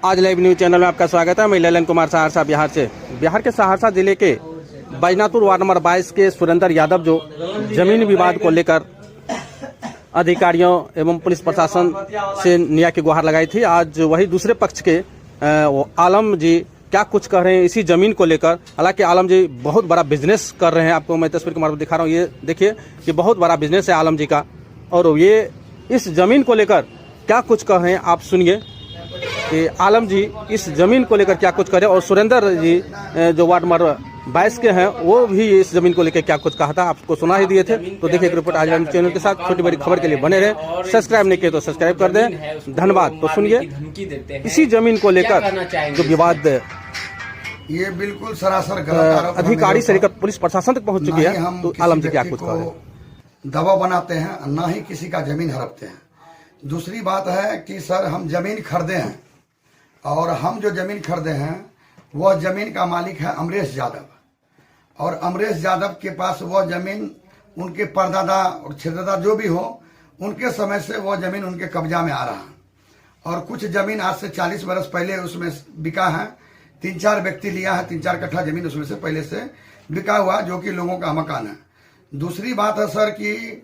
आज live news channel में आपका स्वागत है। मैं ललन कुमार सहरसा बिहार से। बिहार के सहरसा जिले के बैजनाथपुर वार्ड नंबर 22 के सुरेंद्र यादव जो जमीन विवाद को लेकर अधिकारियों एवं पुलिस प्रशासन से न्याय की गुहार लगाई थी, आज वही दूसरे पक्ष के आलम जी क्या कुछ कह रहे हैं इसी जमीन को लेकर। हालांकि आलम जी बहुत बड़ा बिजनेस कर रहे हैं, आपको मैं तस्वीर के मार्फत दिखा रहा हूँ। ये देखिए कि बहुत बड़ा बिजनेस है आलम जी का, और ये इस जमीन को लेकर क्या कुछ कह रहे हैं आप सुनिए कि आलम जी इस जमीन को लेकर क्या कुछ करे। और सुरेंद्र जी जो वार्ड नंबर 22 के हैं वो भी इस जमीन को लेकर क्या कुछ कहा था, आपको सुना ही दिए थे। तो देखिए एक रिपोर्ट आज चैनल के साथ। छोटी बड़ी खबर के लिए बने रहे, सब्सक्राइब नहीं किए तो सब्सक्राइब कर दें, धन्यवाद। तो सुनिए इसी जमीन को लेकर जो विवाद ये बिल्कुल सरासर गलत अधिकारी से लेकर पुलिस प्रशासन तक पहुंच चुकी है। तो आलम जी क्या कुछ कह रहे हैं। दबाव बनाते हैं, ना ही किसी का जमीन हड़पते हैं। दूसरी बात है कि सर हम जमीन खरीदे हैं, और हम जो जमीन खरीदे हैं वह जमीन का मालिक है अमरेश यादव, और अमरेश यादव के पास वह जमीन उनके परदादा और छेदादा जो भी हो उनके समय से वह जमीन उनके कब्जा में आ रहा है। और कुछ जमीन आज से 40 बरस पहले उसमें बिका है, 3-4 व्यक्ति लिया है, 3-4 कट्ठा जमीन उसमें से पहले से बिका हुआ, जो कि लोगों का मकान है। दूसरी बात है सर कि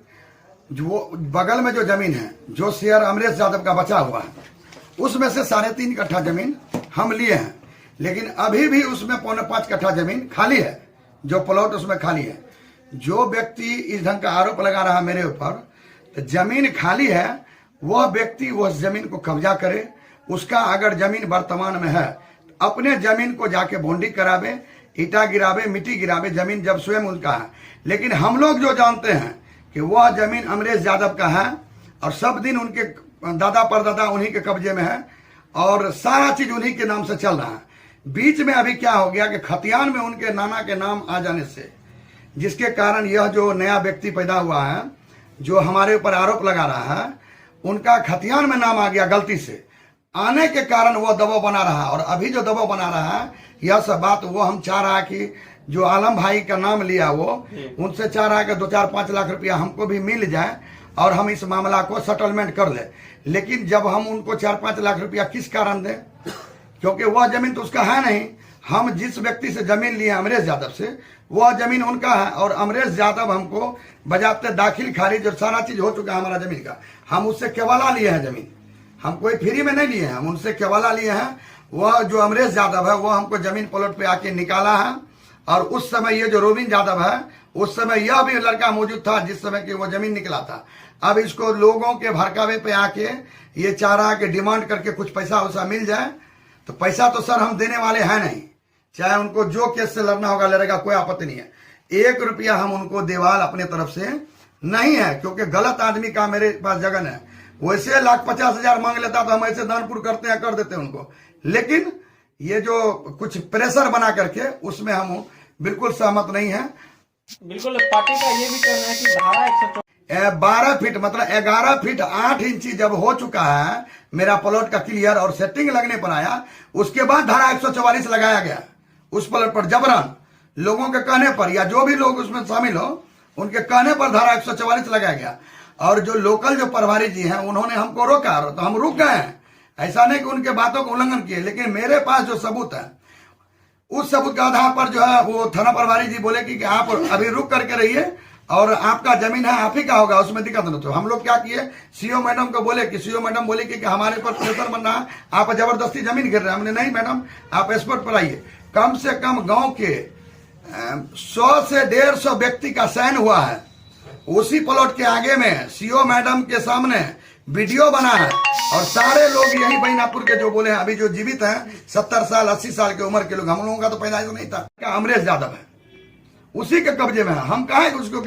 जो बगल में जो जमीन है, जो शेयर अमरेश यादव का बचा हुआ है, उसमें से 3.5 कट्ठा जमीन हम लिए हैं, लेकिन अभी भी उसमें 4.25 कट्ठा जमीन खाली है, जो प्लॉट उसमें खाली है। जो व्यक्ति इस ढंग का आरोप लगा रहा है मेरे ऊपर, तो जमीन खाली है, वह व्यक्ति उस जमीन को कब्जा करे। उसका अगर जमीन वर्तमान में है तो अपने जमीन को जाके बोंडी करावे, ईटा गिरावे, मिट्टी गिरावे, जमीन जब स्वयं उनका है। लेकिन हम लोग जो जानते हैं कि वह जमीन अमरेश यादव का है, और सब दिन उनके दादा परदादा उन्हीं के कब्जे में है, और सारा चीज उन्हीं के नाम से चल रहा है। बीच में अभी क्या हो गया कि खतियान में उनके नाना के नाम आ जाने से, जिसके कारण यह जो नया व्यक्ति पैदा हुआ है जो हमारे ऊपर आरोप लगा रहा है, उनका खतियान में नाम आ गया गलती से आने के कारण वह दबाव बना रहा है। और अभी जो दबाव बना रहा है, यह सब बात वो हम चाह रहा है कि जो आलम भाई का नाम लिया वो उनसे चाह रहा है कि 2-4-5 लाख रुपया हमको भी मिल जाए और हम इस मामला को सेटलमेंट कर ले। लेकिन जब हम उनको 4-5 लाख रुपया किस कारण दें, क्योंकि वह जमीन तो उसका है नहीं। हम जिस व्यक्ति से जमीन लिए अमरेश यादव से, वह जमीन उनका है, और अमरेश यादव हमको बजाते दाखिल खारिज और सारा चीज हो चुका है हमारा जमीन का। हम उससे केवाला लिए हैं जमीन, हम कोई फ्री में नहीं लिए हैं, हम उनसे केवाला लिए हैं। वह जो अमरेश यादव है वह हमको जमीन प्लॉट पे आके निकाला है। और उस समय ये जो रोबिन यादव है, उस समय यह भी लड़का मौजूद था जिस समय की वो जमीन निकला था। अब इसको लोगों के भड़कावे पे आके ये चाह रहा है कि डिमांड करके कुछ पैसा वैसा मिल जाए। तो पैसा तो सर हम देने वाले हैं नहीं, चाहे उनको जो केस से लड़ना होगा लड़ेगा, कोई आपत्ति नहीं है। 1 रुपया हम उनको देवाल अपने तरफ से नहीं है, क्योंकि गलत आदमी का मेरे पास जगन है। वैसे 1,50,000 मांग लेता तो हम ऐसे दानपुर करते हैं, कर देते उनको। लेकिन ये जो कुछ प्रेशर बना करके, उसमें हम बिल्कुल सहमत नहीं है। बिल्कुल पार्टी का ये भी कहना है कि धारा 12 फीट मतलब 11 फीट 8 इंची जब हो चुका है मेरा प्लॉट का क्लियर और सेटिंग लगने पर आया, उसके बाद धारा 144 लगाया गया उस प्लॉट पर जबरन, लोगों के कहने पर या जो भी लोग उसमें शामिल हो उनके कहने पर धारा 144 लगाया गया। और जो लोकल जो प्रभारी जी हैं उन्होंने हमको रोका, तो हम रुक गए हैं। ऐसा नहीं कि उनके बातों का उल्लंघन किए, लेकिन मेरे पास जो सबूत है उस सबूत के आधार पर जो है वो थाना प्रभारी जी बोले कि आप अभी रुक करके रहिए और आपका जमीन है आप ही का होगा, उसमें दिक्कत नहीं। तो हम लोग क्या किए, सीओ मैडम को बोले कि सीओ मैडम बोले कि हमारे पर प्रेशर बन रहा है, आप जबरदस्ती जमीन गिर रहे हैं। हमने नहीं मैडम, आप स्पॉट पर आइए। कम से कम गांव के 100 से 150 व्यक्ति का चयन हुआ है। उसी प्लॉट के आगे में सीओ मैडम के सामने वीडियो बना है, और सारे लोग यही बैजनाथपुर के जो बोले हैं, अभी जो जीवित हैं 70 साल 80 साल की उम्र के लोग, हम लोगों का तो पैदाइश नहीं था। अमरेश यादव है, उसी के कब्जे में है। हम कहा उसको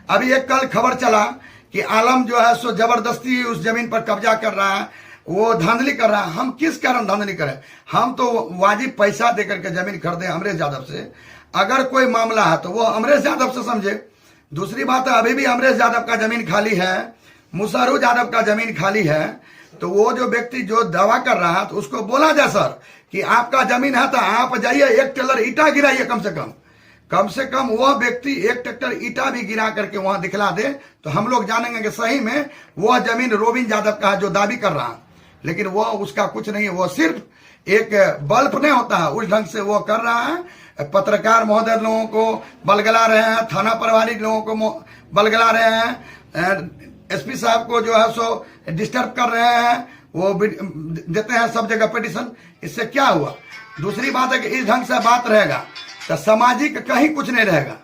अभी एक कल खबर चला कि आलम जो है सो जबरदस्ती उस जमीन पर कब्जा कर रहा है, वो धांधली कर रहा है। हम किस कारण धांधली करें, हम तो वाजिब पैसा देकर के जमीन खरीदे अमरेश यादव से। अगर कोई मामला है तो वो अमरेश यादव से समझे। दूसरी बात है, अभी भी अमरेश यादव का जमीन खाली है, मुसरू यादव का जमीन खाली है। तो वो जो व्यक्ति जो दावा कर रहा है तो उसको बोला जाए सर कि आपका जमीन है तो आप जाइए 1 टेलर ईटा गिराइए, कम से कम वह व्यक्ति 1 ट्रैक्टर ईटा भी गिरा करके वहां दिखला दे, तो हम लोग जानेंगे कि सही में वह जमीन रोबिन यादव का है जो दावी कर रहा है। लेकिन वो उसका कुछ नहीं है, वो सिर्फ एक बल्ब नहीं होता है, उस ढंग से वो कर रहा है। पत्रकार महोदय लोगों को बलगला रहे हैं, थाना प्रभारी लोगों को बलगला रहे हैं, एसपी साहब को जो है सो डिस्टर्ब कर रहे हैं, वो देते हैं सब जगह पिटीशन। इससे क्या हुआ? दूसरी बात है कि इस ढंग से बात रहेगा तो सामाजिक कहीं कुछ नहीं रहेगा।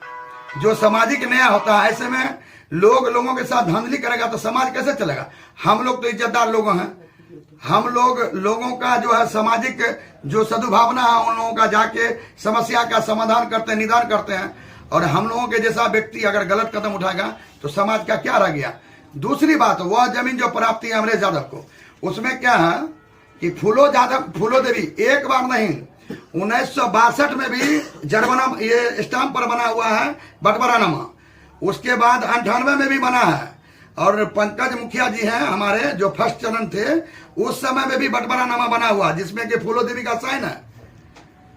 जो सामाजिक नया होता है, ऐसे में लोगों के साथ धांधली करेगा तो समाज कैसे चलेगा? हम लोग तो इज्जतदार लोग हैं, हम लोगों का जो है सामाजिक जो सद्भावना है उन लोगों का जाके समस्या का समाधान करते हैं, निदान करते हैं। और हम लोगों के जैसा व्यक्ति अगर गलत कदम उठाएगा तो समाज का क्या रह गया? दूसरी बात, वह जमीन जो प्राप्ति है अमरेश यादव को, उसमें क्या है कि फूलो देवी एक बार नहीं 1962 में भी जरबना ये स्टाम्प पर बना हुआ है बंटवारानामा, उसके बाद 98 में भी बना है। और पंकज मुखिया जी हैं हमारे जो फर्स्ट चरण थे, उस समय में भी बंटवारानामा बना हुआ जिसमें कि फूलो देवी का साइन है।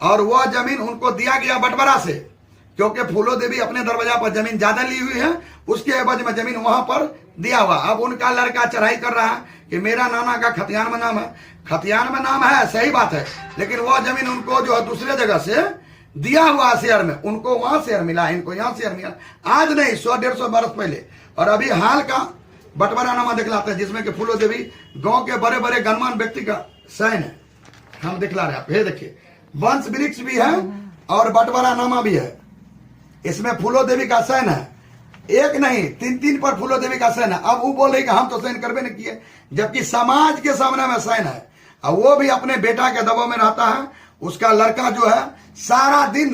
और वह जमीन उनको दिया गया बंटवारा से, क्योंकि फूलो देवी अपने दरवाजा पर जमीन ज्यादा ली हुई है, उसके एवज में जमीन वहां पर दिया हुआ। अब उनका लड़का चढ़ाई कर रहा है कि मेरा नाना का खतियान में नाम है। खतियान में नाम है, सही बात है, लेकिन वह जमीन उनको जो है दूसरे जगह से दिया हुआ शेयर में, उनको वहां शेयर मिला, इनको यहाँ शेयर मिला। आज नहीं, 100-150 वर्ष पहले। और अभी हाल का बंटवारानामा दिखलाते हैं जिसमें कि फूलो देवी गांव के बड़े बड़े गणमान्य व्यक्ति का साइन है, हम दिखला रहे हैं। आप ये देखिए, वंश वृक्ष भी है और बंटवारानामा भी है, इसमें फूलो देवी का साइन है। एक नहीं, 3 पर फूलो देवी का साइन है। अब वो बोल रही कि हम तो साइन करबे नहीं किए, जबकि समाज के सामने में साइन है। और वो भी अपने बेटा के दबाव में रहता है। उसका लड़का जो है सारा दिन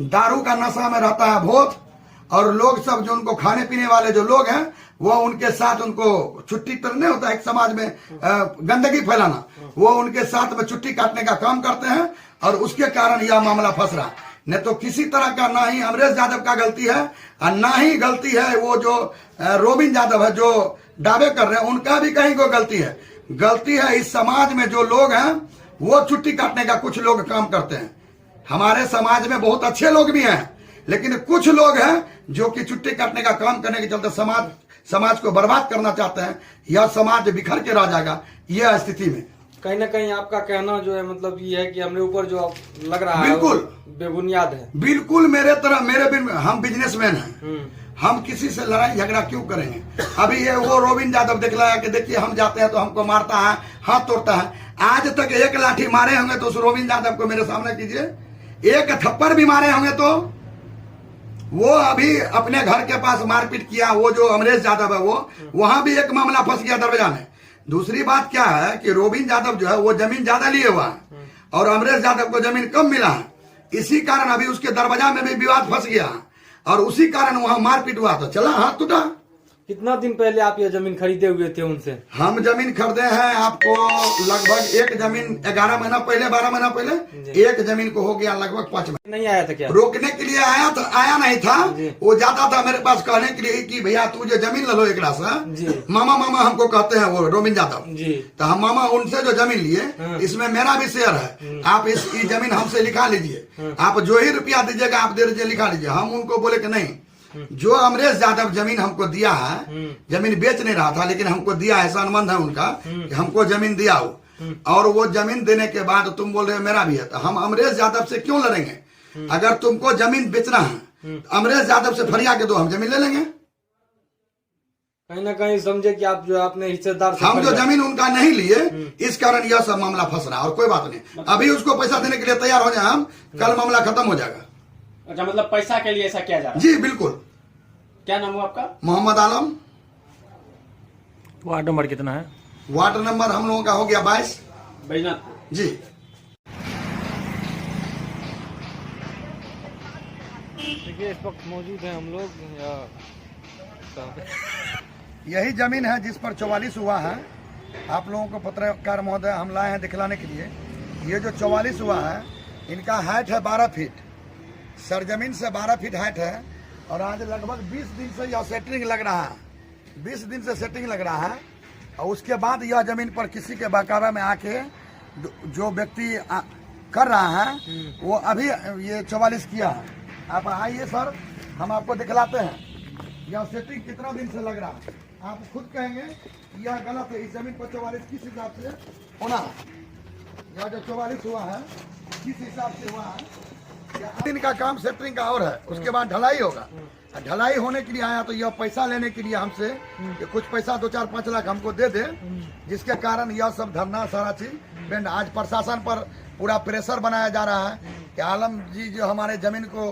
दारू का नशा में रहता है बहुत, और लोग सब जो उनको खाने पीने वाले जो लोग हैं वो उनके साथ, उनको छुट्टी तो नहीं होता एक समाज में गंदगी फैलाना, वो उनके साथ में छुट्टी काटने का काम करते हैं। और उसके कारण यह मामला फंस रहा। नहीं तो किसी तरह का ना ही अमरेश यादव का गलती है और ना ही गलती है वो जो रोबिन यादव है जो दावे कर रहे हैं, उनका भी कहीं को गलती है। गलती है इस समाज में जो लोग हैं वो छुट्टी काटने का कुछ लोग काम करते हैं। हमारे समाज में बहुत अच्छे लोग भी हैं, लेकिन कुछ लोग हैं जो कि छुट्टी काटने का काम करने के चलते समाज को बर्बाद करना चाहते हैं। यह समाज बिखर के रह जाएगा यह स्थिति में। कहीं ना कहीं आपका कहना जो है मतलब ये है कि हमने ऊपर जो लग रहा है बिल्कुल बेबुनियाद है। बिल्कुल हम बिजनेसमैन हैं, हम किसी से लड़ाई झगड़ा क्यों करेंगे? अभी ये वो रोबिन यादव दिखलाया कि देखिए हम जाते हैं तो हमको मारता है, हाथ तोड़ता है। आज तक एक लाठी मारे होंगे तो उस रोबिन यादव को मेरे सामने कीजिए, एक थप्पड़ भी मारे होंगे तो वो अभी अपने घर के पास मारपीट किया। वो जो अमरेश यादव है वो वहां भी एक मामला फंस गया दरवाजा में। दूसरी बात क्या है कि रोबिन यादव जो है वो जमीन ज्यादा लिए हुआ है और अमरेश यादव को जमीन कम मिला है। इसी कारण अभी उसके दरवाजा में भी विवाद फंस गया और उसी कारण वहां मारपीट हुआ तो चला हाथ टूटा। कितना दिन पहले आप ये जमीन खरीदे हुए थे उनसे? हम जमीन खरीदे हैं आपको लगभग एक जमीन 11 महीना पहले 12 महीना पहले, एक जमीन को हो गया लगभग 5 महीने। नहीं आया था क्या? रोकने के लिए आया था, आया नहीं था। वो जाता था मेरे पास कहने के लिए कि भैया तू जो जमीन ले लो एक से, मामा हमको कहते हैं वो रोबिन यादव जी। तो हम मामा उनसे जो जमीन लिए इसमें मेरा भी शेयर है, आप इस जमीन हमसे लिखा लीजिए, आप जो ही रुपया दीजिएगा आप दे दीजिए, लिखा लीजिए। हम उनको बोले कि नहीं, जो अमरेश यादव जमीन हमको दिया है, जमीन बेच नहीं रहा था लेकिन हमको दिया है, एहसानमंद है उनका कि हमको जमीन दिया हो। और वो जमीन देने के बाद तुम बोल रहे हो मेरा भी है, तो हम अमरेश यादव से क्यों लड़ेंगे? अगर तुमको जमीन बेचना है अमरेश यादव से फरिया के दो, हम जमीन ले लेंगे। कहीं ना कहीं समझे कि आप जो अपने हिस्सेदार से हम जो जमीन उनका नहीं लिए, इस कारण यह सब मामला फंस रहा है। और कोई बात नहीं, अभी उसको पैसा देने के लिए तैयार हो जाए हम, कल मामला खत्म हो जाएगा। अच्छा, मतलब पैसा के लिए ऐसा किया जा रहा है? जी बिल्कुल। क्या नाम हुआ आपका? मोहम्मद आलम। वार्ड नंबर कितना है? वार्ड नंबर हम लोगों का हो गया 22 बैजनाथ जी। देखिए इस वक्त मौजूद है हम लोग यही जमीन है जिस पर 44 हुआ है। आप लोगों को पत्रकार महोदय हम लाए हैं दिखलाने के लिए। ये जो 44 हुआ है इनका हाइट है 12 फीट, सरजमीन से 12 फीट हाइट है। और आज लगभग 20 दिन से यह सेटिंग लग रहा है, 20 दिन से सेटिंग लग रहा है। और उसके बाद यह जमीन पर किसी के बकावा में आके जो व्यक्ति कर रहा है वो अभी ये 44 किया है। आप आइए सर, हम आपको दिखलाते हैं यह सेटिंग कितना दिन से लग रहा है। आप खुद कहेंगे यह गलत है, इस जमीन पर 44 किस हिसाब से होना यह जो 44 हुआ है किस हिसाब से हुआ है, दिन का काम सेंटरिंग का और है, उसके बाद ढलाई होगा। ढलाई होने के लिए आया तो यह पैसा लेने के लिए हमसे कि कुछ पैसा 2-4-5 लाख हमको दे दे, जिसके कारण यह सब धरना सारा चीज बैंड। आज प्रशासन पर पूरा प्रेशर बनाया जा रहा है कि आलम जी जो हमारे जमीन को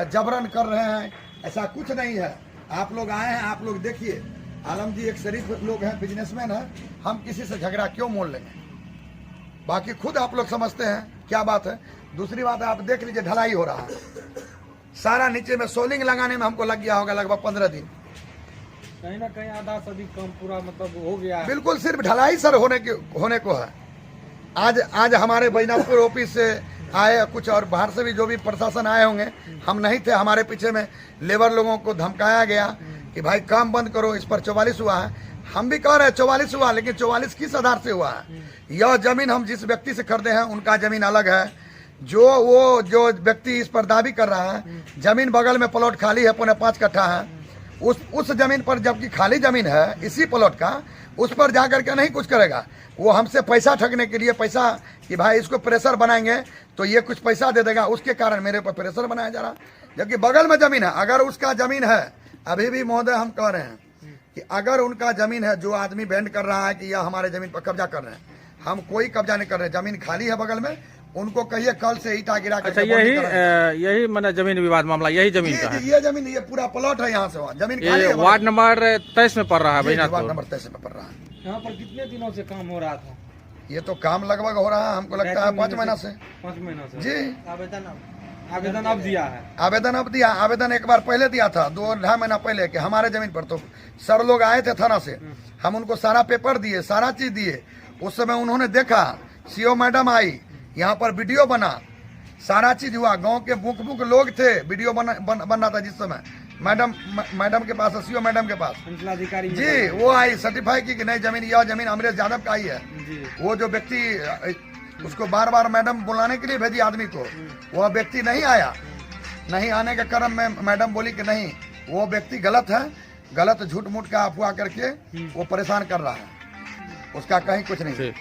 जबरन कर रहे हैं, ऐसा कुछ नहीं है। आप लोग आए हैं, आप लोग देखिए, आलम जी एक शरीफ लोग हैं, बिजनेसमैन है, हम किसी से झगड़ा क्यों मोल लेंगे। बाकी खुद आप लोग समझते हैं क्या बात है। दूसरी बात है, आप देख लीजिए ढलाई हो रहा है, सारा नीचे में सोलिंग लगाने में हमको लग गया होगा लगभग 15 दिन। कहीं ना कहीं आधा से अधिक कम पूरा मतलब हो गया है। बिल्कुल सिर्फ ढलाई सर होने को है। आज हमारे बैजनाथपुर ऑफिस से आए कुछ और बाहर से भी जो भी प्रशासन आए होंगे, हम नहीं थे, हमारे पीछे में लेबर लोगों को धमकाया गया कि भाई काम बंद करो, इस पर 44 हुआ है। हम भी कह रहे हैं 44 हुआ, लेकिन 44 किस आधार से हुआ है। यह जमीन हम जिस व्यक्ति से खरीदे हैं उनका जमीन अलग है, जो व्यक्ति इस पर दावी कर रहा है, जमीन बगल में प्लॉट खाली है, 5.5 कट्ठा है, उस जमीन पर जबकि खाली जमीन है इसी प्लॉट का, उस पर जाकर के नहीं कुछ करेगा। वो हमसे पैसा ठगने के लिए पैसा कि भाई इसको प्रेशर बनाएंगे तो ये कुछ पैसा दे देगा, उसके कारण मेरे पर प्रेशर बनाया जा रहा। जबकि बगल में जमीन है, अगर उसका जमीन है, अभी भी महोदय हम कह रहे हैं कि अगर उनका जमीन है, जो आदमी बैंड कर रहा है कि यह हमारे जमीन पर कब्जा कर रहे हैं, हम कोई कब्जा नहीं कर रहे, जमीन खाली है बगल में, उनको कहिए कल से ईटा गिरा के। अच्छा, यही मतलब जमीन विवाद मामला यही जमीन का है। ये जमीन, ये पूरा प्लॉट है, यहाँ से वहाँ जमीन खाली है। वार्ड नंबर 23 में पड़ रहा है, वार्ड नंबर 23 में पड़ रहा है। यहाँ पर कितने दिनों से काम हो रहा था? ये तो काम लगभग हो रहा है, हमको लगता है 5 महीना से। 5 महीनों से जी, आवेदन अब दिया है। आवेदन अब दिया। आवेदन एक बार पहले दिया था, 2-2.5 महीना पहले, कि हमारे जमीन पर। तो सर लोग आए थे थाना से, हम उनको सारा पेपर दिए, सारा चीज दिए। उस समय उन्होंने देखा, सीओ मैडम आई, यहाँ पर वीडियो बना, सारा चीज हुआ। गांव के बुक लोग थे, वीडियो बन रहा था जिस समय। मैडम के पास, सीओ मैडम के पास अंचलाधिकारी जी, वो आई सर्टिफाई की कि नहीं जमीन, यह जमीन अमरेश यादव का ही है। वो जो व्यक्ति, उसको बार बार मैडम बुलाने के लिए भेजी आदमी को, वह व्यक्ति नहीं आया। नहीं आने के क्रम में मैडम बोली कि नहीं, वो व्यक्ति गलत है, गलत झूठ मूठ का अफवाह करके वो परेशान कर रहा है, उसका कहीं कुछ नहीं।